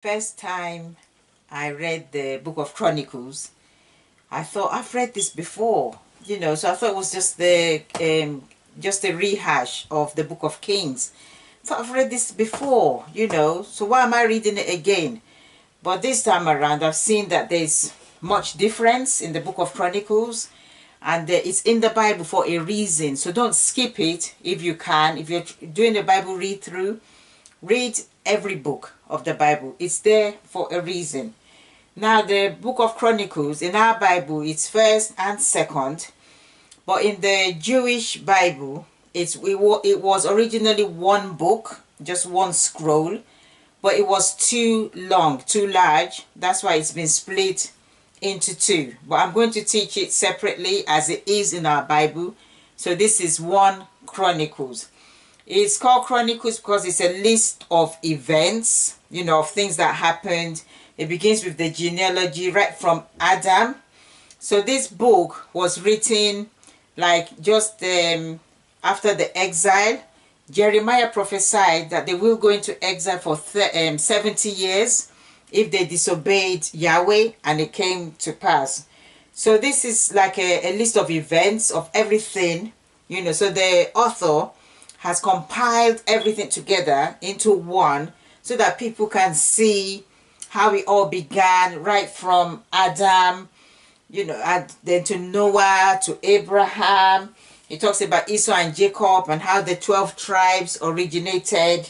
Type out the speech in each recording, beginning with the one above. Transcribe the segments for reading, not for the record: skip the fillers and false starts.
First time I read the book of Chronicles, I thought I've read this before, so I thought it was just a rehash of the book of Kings. So I've read this before, so why am I reading it again? But this time around, I've seen that there's much difference in the book of Chronicles, and it's in the Bible for a reason. So don't skip it if you can. If you're doing the Bible read through, read every book of the Bible. It's there for a reason. Now, the book of Chronicles in our Bible, it's first and second, but in the Jewish Bible, it was originally one book, just one scroll, but it was too long, too large. That's why it's been split into two. But I'm going to teach it separately as it is in our Bible. So this is 1 Chronicles. It's called Chronicles because it's a list of events, of things that happened. It begins with the genealogy right from Adam. So this book was written like just after the exile. Jeremiah prophesied that they will go into exile for 70 years if they disobeyed Yahweh, and it came to pass. So this is like a list of events of everything, so the author has compiled everything together into one so that people can see how it all began right from Adam, and then to Noah, to Abraham. It talks about Esau and Jacob and how the 12 tribes originated.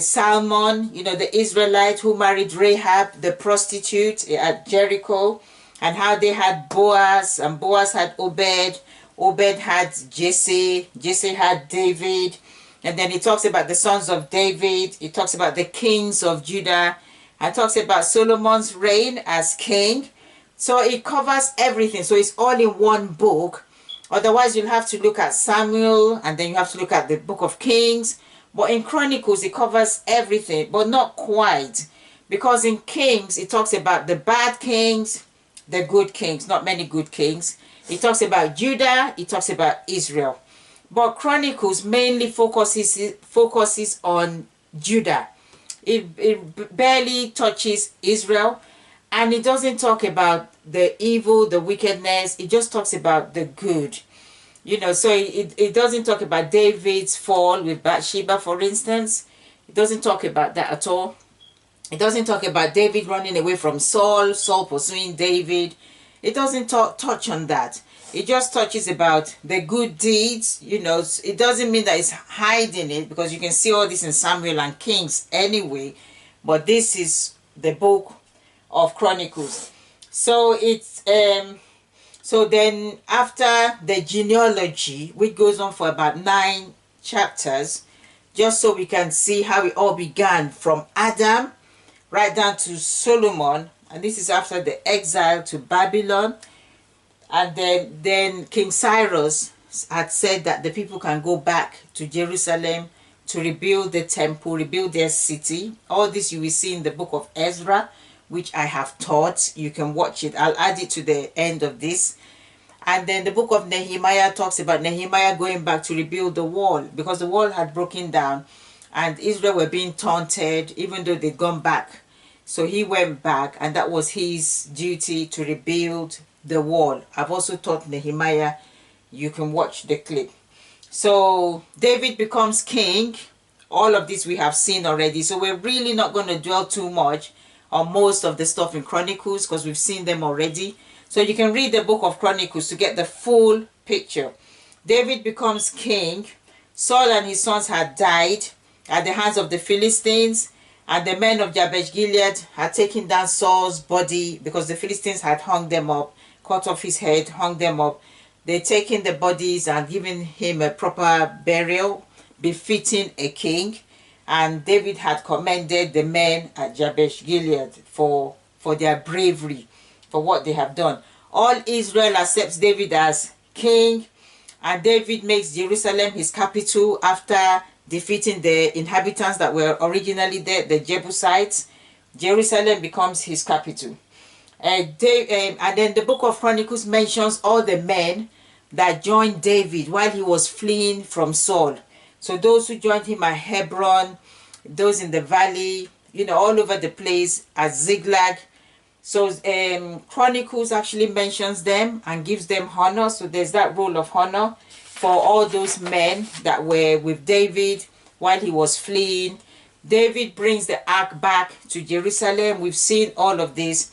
Salmon, the Israelite who married Rahab, the prostitute at Jericho, and how they had Boaz, and Boaz had Obed. Obed had Jesse. Jesse had David. And then it talks about the sons of David. It talks about the kings of Judah. And talks about Solomon's reign as king. So it covers everything. So it's all in one book. Otherwise, you'll have to look at Samuel, and then you have to look at the book of Kings. But in Chronicles, it covers everything, but not quite. Because in Kings, it talks about the bad kings, the good kings, not many good kings. It talks about Judah, it talks about Israel. But Chronicles mainly focuses on Judah. It barely touches Israel, and it doesn't talk about the evil, the wickedness. It just talks about the good. So it doesn't talk about David's fall with Bathsheba, for instance. It doesn't talk about that at all. It doesn't talk about David running away from Saul, Saul pursuing David. It doesn't touch on that. It just touches about the good deeds. It doesn't mean that it's hiding it, because you can see all this in Samuel and Kings anyway. But this is the book of Chronicles. So it's so then after the genealogy, which goes on for about 9 chapters, just so we can see how it all began from Adam right down to Solomon. And this is after the exile to Babylon. And then King Cyrus had said that the people can go back to Jerusalem to rebuild the temple, rebuild their city. All this you will see in the book of Ezra, which I have taught. You can watch it. I'll add it to the end of this. And then the book of Nehemiah talks about Nehemiah going back to rebuild the wall, because the wall had broken down and Israel were being taunted even though they'd gone back. So he went back, and that was his duty to rebuild the wall. I've also taught Nehemiah. You can watch the clip. So David becomes king. All of this we have seen already. So we're really not going to dwell too much on most of the stuff in Chronicles, because we've seen them already. So you can read the book of Chronicles to get the full picture. David becomes king. Saul and his sons had died at the hands of the Philistines, and the men of Jabesh Gilead had taken down Saul's body because the Philistines had hung them up, cut off his head, hung them up. They'd taken the bodies and given him a proper burial befitting a king. And David had commended the men at Jabesh Gilead for their bravery, for what they have done. All Israel accepts David as king, and David makes Jerusalem his capital after defeating the inhabitants that were originally there, the Jebusites. Jerusalem becomes his capital. And then the book of Chronicles mentions all the men that joined David while he was fleeing from Saul. So those who joined him at Hebron, those in the valley, you know, all over the place at Ziklag. So Chronicles actually mentions them and gives them honor. So there's that role of honor for all those men that were with David while he was fleeing. David brings the ark back to Jerusalem. We've seen all of this.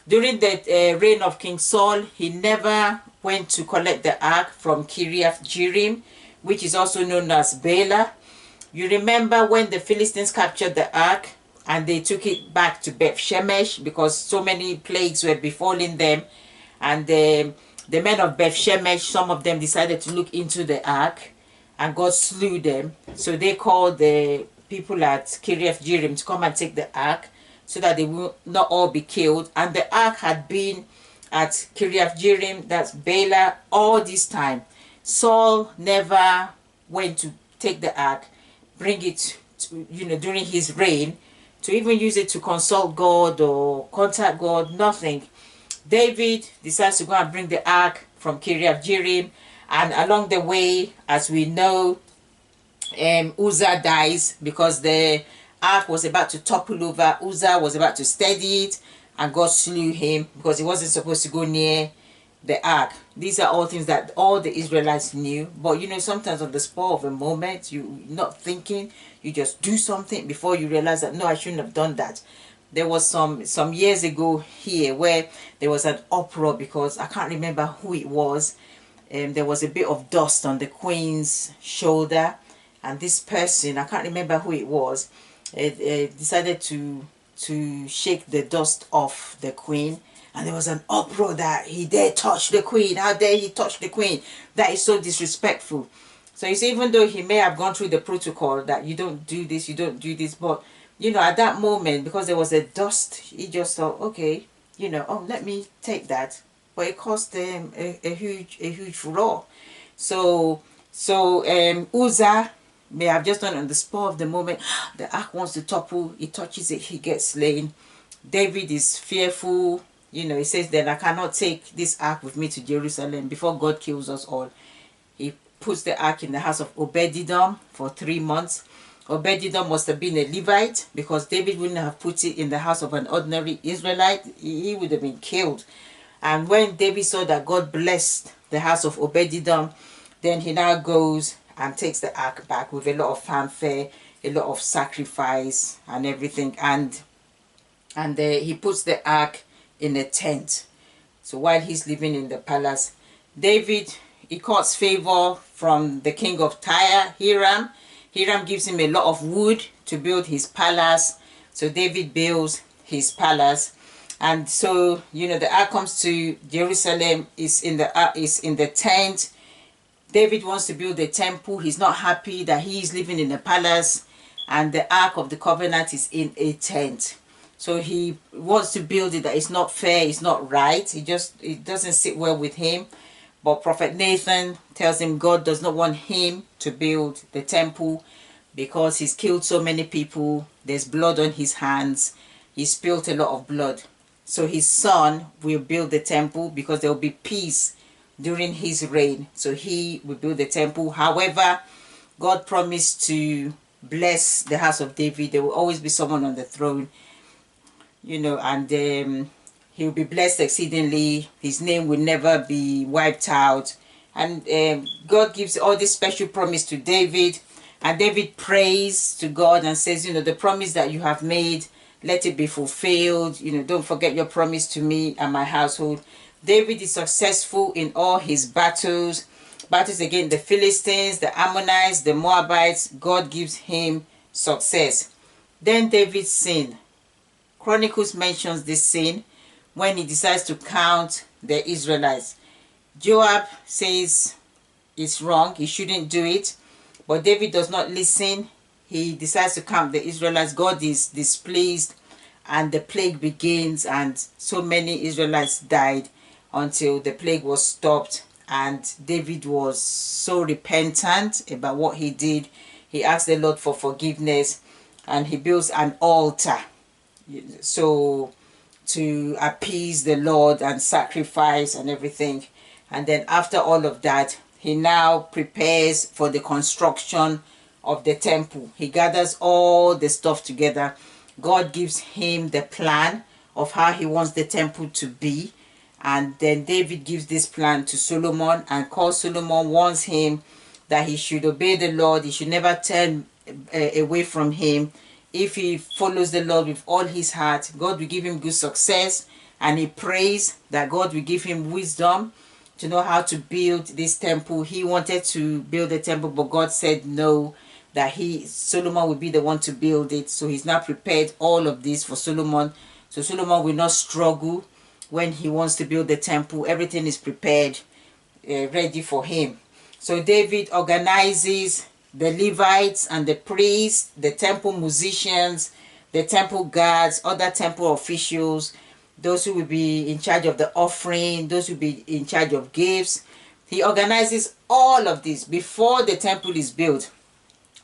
During the reign of King Saul, he never went to collect the ark from Kiriath Jearim, which is also known as Bela. You remember when the Philistines captured the ark and they took it back to Beth Shemesh because so many plagues were befalling them, and the men of Beth Shemesh, some of them decided to look into the ark, and God slew them. So they called the people at Kiriath Jearim to come and take the ark so that they will not all be killed. And the ark had been at Kiriath Jearim, that's Bela, all this time. Saul never went to take the ark, bring it to, you know, during his reign, to even use it to consult God or contact God, nothing. David decides to go and bring the ark from Kiriath Jearim, and along the way, as we know, Uzzah dies because the ark was about to topple over. Uzzah was about to steady it, and God slew him because he wasn't supposed to go near the ark. These are all things that all the Israelites knew, but you know, sometimes on the spur of a moment, you not thinking, you just do something before you realize that no, I shouldn't have done that. There was some years ago here where there was an uproar because I can't remember who it was. There was a bit of dust on the queen's shoulder, and this person, I can't remember who it was, decided to shake the dust off the queen, and there was an uproar that he dare touch the queen. How dare he touch the queen? That is so disrespectful. So you see, even though he may have gone through the protocol that you don't do this, you don't do this, but you know, at that moment, because there was a dust, he just thought, okay, you know, oh, let me take that. But it cost them a huge furore. So Uzzah may have just done on the spur of the moment. The ark wants to topple. He touches it. He gets slain. David is fearful. You know, he says, then I cannot take this ark with me to Jerusalem before God kills us all. He puts the ark in the house of Obed-Edom for 3 months. Obed-Edom must have been a Levite because David wouldn't have put it in the house of an ordinary Israelite. He would have been killed. And when David saw that God blessed the house of Obed-Edom, then he now goes and takes the ark back with a lot of fanfare, a lot of sacrifice and everything. And he puts the ark in a tent. So while he's living in the palace, David, he courts favor from the king of Tyre, Hiram. Hiram gives him a lot of wood to build his palace. So David builds his palace. And so, you know, the ark comes to Jerusalem, is in the tent. David wants to build a temple. He's not happy that he is living in a palace and the ark of the covenant is in a tent. So he wants to build it that it's not fair, it's not right. It doesn't sit well with him. But Prophet Nathan tells him God does not want him to build the temple because he's killed so many people. There's blood on his hands. He spilled a lot of blood. So his son will build the temple because there will be peace during his reign. So he will build the temple. However, God promised to bless the house of David. There will always be someone on the throne, you know, and he will be blessed exceedingly. His name will never be wiped out. And God gives all this special promise to David. And David prays to God and says, you know, the promise that you have made, let it be fulfilled. You know, don't forget your promise to me and my household. David is successful in all his battles. Battles against the Philistines, the Ammonites, the Moabites. God gives him success. Then David sinned. Chronicles mentions this sin when he decides to count the Israelites. Joab says it's wrong, he shouldn't do it, but David does not listen. He decides to count the Israelites. God is displeased and the plague begins, and so many Israelites died until the plague was stopped. And David was so repentant about what he did. He asked the Lord for forgiveness and he builds an altar, so to appease the Lord and sacrifice and everything. And then after all of that, he now prepares for the construction of the temple. He gathers all the stuff together God gives him the plan of how he wants the temple to be. And then David gives this plan to Solomon, and calls Solomon, warns him that he should obey the Lord. He should never turn away from him. If he follows the Lord with all his heart, God will give him good success. And he prays that God will give him wisdom to know how to build this temple. He wanted to build a temple, but God said no, that Solomon will be the one to build it. So he's now prepared all of this for Solomon. So Solomon will not struggle when he wants to build the temple. Everything is prepared, ready for him. So David organizes the Levites and the priests, the temple musicians, the temple guards, other temple officials, those who will be in charge of the offering, those who will be in charge of gifts. He organizes all of this before the temple is built,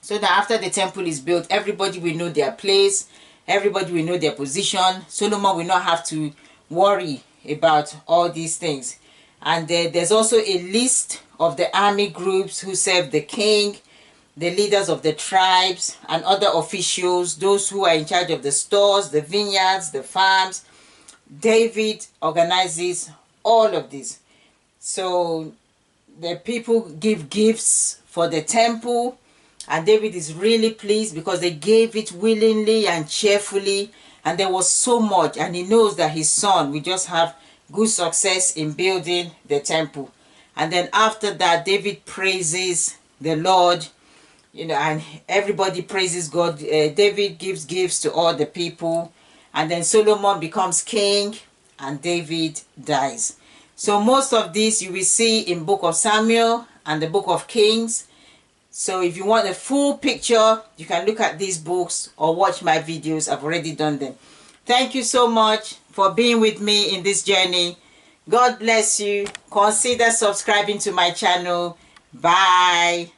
so that after the temple is built, everybody will know their place, everybody will know their position. Solomon will not have to worry about all these things. And there's also a list of the army groups who serve the king, the leaders of the tribes, and other officials, those who are in charge of the stores, the vineyards, the farms. David organizes all of this. So the people give gifts for the temple, and David is really pleased because they gave it willingly and cheerfully, and there was so much, and he knows that his son will just have good success in building the temple. And then after that, David praises the Lord, and everybody praises God. David gives gifts to all the people, and then Solomon becomes king, and David dies. So most of this you will see in book of Samuel and the book of Kings. So if you want a full picture, you can look at these books or watch my videos. I've already done them. Thank you so much for being with me in this journey. God bless you. Consider subscribing to my channel. Bye.